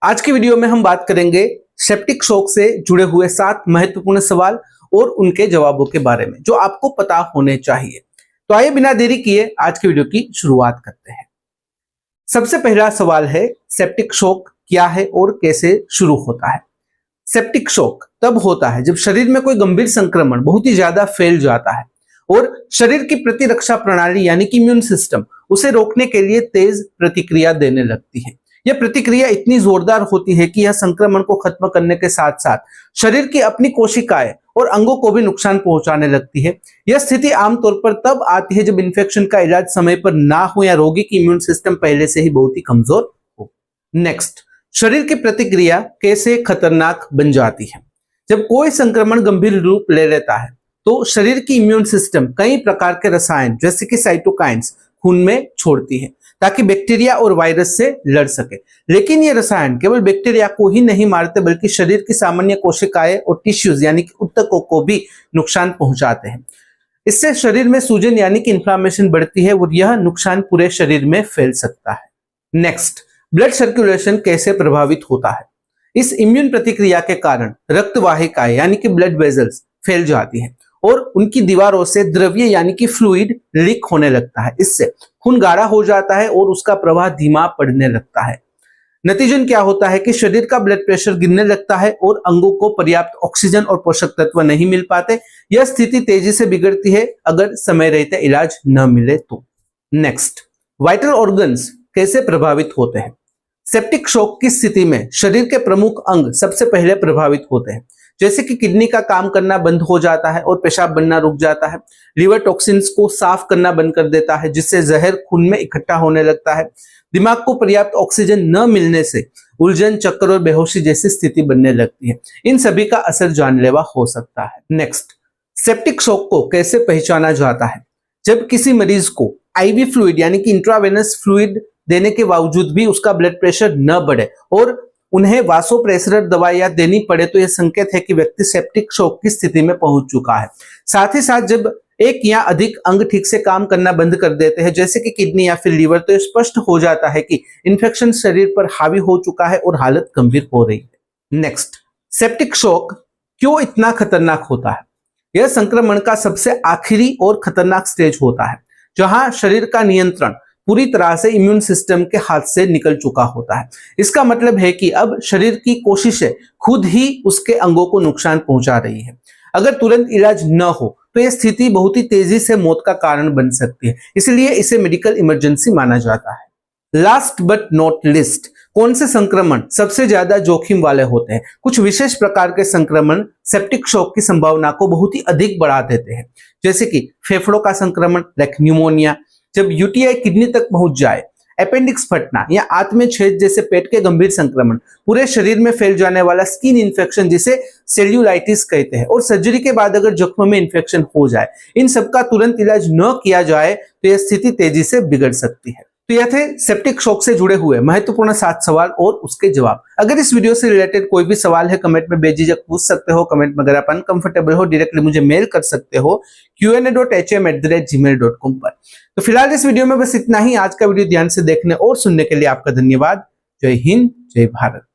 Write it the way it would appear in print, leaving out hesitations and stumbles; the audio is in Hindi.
आज की वीडियो में हम बात करेंगे सेप्टिक शॉक से जुड़े हुए 7 महत्वपूर्ण सवाल और उनके जवाबों के बारे में जो आपको पता होने चाहिए। तो आइए बिना देरी किए आज की वीडियो की शुरुआत करते हैं। सबसे पहला सवाल है, सेप्टिक शॉक क्या है और कैसे शुरू होता है। सेप्टिक शॉक तब होता है जब शरीर में कोई गंभीर संक्रमण बहुत ही ज्यादा फैल जाता है और शरीर की प्रतिरक्षा प्रणाली यानी कि इम्यून सिस्टम उसे रोकने के लिए तेज प्रतिक्रिया देने लगती है। यह प्रतिक्रिया इतनी जोरदार होती है कि यह संक्रमण को खत्म करने के साथ साथ शरीर की अपनी कोशिकाएं और अंगों को भी नुकसान पहुंचाने लगती है। यह स्थिति आमतौर पर तब आती है जब इन्फेक्शन का इलाज समय पर ना हो या रोगी की इम्यून सिस्टम पहले से ही बहुत ही कमजोर हो। नेक्स्ट, शरीर की प्रतिक्रिया कैसे खतरनाक बन जाती है। जब कोई संक्रमण गंभीर रूप ले लेता है तो शरीर की इम्यून सिस्टम कई प्रकार के रसायन जैसे कि साइटोकाइन्स खून में छोड़ती है ताकि बैक्टीरिया और वायरस से लड़ सके। लेकिन ये रसायन केवल बैक्टीरिया को ही नहीं मारते बल्कि शरीर की सामान्य कोशिकाएं और टिश्यूज यानी कि ऊतकों को भी नुकसान पहुंचाते हैं। इससे शरीर में सूजन यानी कि इन्फ्लामेशन बढ़ती है और यह नुकसान पूरे शरीर में फैल सकता है। नेक्स्ट, ब्लड सर्कुलेशन कैसे प्रभावित होता है। इस इम्यून प्रतिक्रिया के कारण रक्त वाहिकाएं यानी कि ब्लड वेजल्स फैल जाती है और उनकी दीवारों से द्रव्य यानी कि फ्लूइड लीक होने लगता है। इससे खून गाढ़ा हो जाता है और उसका प्रवाह धीमा पड़ने लगता है। नतीजन क्या होता है कि शरीर का ब्लड प्रेशर गिरने लगता है और अंगों को पर्याप्त ऑक्सीजन और पोषक तत्व नहीं मिल पाते। यह स्थिति तेजी से बिगड़ती है अगर समय रहते इलाज न मिले तो। नेक्स्ट, वाइटल ऑर्गन्स कैसे प्रभावित होते हैं। सेप्टिक शॉक की स्थिति में शरीर के प्रमुख अंग सबसे पहले प्रभावित होते हैं, जैसे कि किडनी का काम करना बंद हो जाता है और पेशाब बनना रुक जाता है। लीवर टॉक्सिन्स को साफ करना बंद कर देता है जिससे जहर खून में इकट्ठा होने लगता है। दिमाग को पर्याप्त ऑक्सीजन न मिलने से उलझन, चक्कर और बेहोशी जैसी स्थिति बनने लगती है। इन सभी का असर जानलेवा हो सकता है। नेक्स्ट, सेप्टिक शॉक को कैसे पहचाना जाता है। जब किसी मरीज को आईवी फ्लूइड यानी कि इंट्रावेनस फ्लूइड देने के बावजूद भी उसका ब्लड प्रेशर न बढ़े और उन्हें वासोप्रेसर दवाइयां देनी पड़े तो यह संकेत है कि व्यक्ति सेप्टिक शॉक की स्थिति में पहुंच चुका है। साथ ही साथ जब एक या अधिक अंग ठीक से काम करना बंद कर देते हैं जैसे कि किडनी या फिर लीवर, तो यह स्पष्ट हो जाता है कि इन्फेक्शन शरीर पर हावी हो चुका है और हालत गंभीर हो रही है। नेक्स्ट, सेप्टिक शॉक क्यों इतना खतरनाक होता है। यह संक्रमण का सबसे आखिरी और खतरनाक स्टेज होता है जहां शरीर का नियंत्रण पूरी तरह से इम्यून सिस्टम के हाथ से निकल चुका होता है। इसका मतलब है कि अब शरीर की कोशिशें खुद ही उसके अंगों को नुकसान पहुंचा रही है। अगर तुरंत इलाज न हो तो यह स्थिति बहुत ही तेजी से मौत का कारण बन सकती है, इसलिए इसे मेडिकल इमरजेंसी माना जाता है। लास्ट बट नॉट लिस्ट, कौन से संक्रमण सबसे ज्यादा जोखिम वाले होते हैं। कुछ विशेष प्रकार के संक्रमण सेप्टिक शॉक की संभावना को बहुत ही अधिक बढ़ा देते हैं, जैसे कि फेफड़ों का संक्रमण लाइक न्यूमोनिया, जब यूटीआई किडनी तक पहुंच जाए, अपेंडिक्स फटना या आंत में छेद जैसे पेट के गंभीर संक्रमण, पूरे शरीर में फैल जाने वाला स्किन इन्फेक्शन जिसे सेल्यूलाइटिस कहते हैं, और सर्जरी के बाद अगर जख्म में इन्फेक्शन हो जाए। इन सब का तुरंत इलाज न किया जाए तो यह स्थिति तेजी से बिगड़ सकती है। तो यह थे सेप्टिक शॉक से जुड़े हुए महत्वपूर्ण 7 सवाल और उसके जवाब। अगर इस वीडियो से रिलेटेड कोई भी सवाल है कमेंट में बेझिझक पूछ सकते हो। कमेंट में अगर आप अनकंफर्टेबल हो डायरेक्टली मुझे मेल कर सकते हो qa.hm@gmail.com पर। तो फिलहाल इस वीडियो में बस इतना ही। आज का वीडियो ध्यान से देखने और सुनने के लिए आपका धन्यवाद। जय हिंद, जय भारत।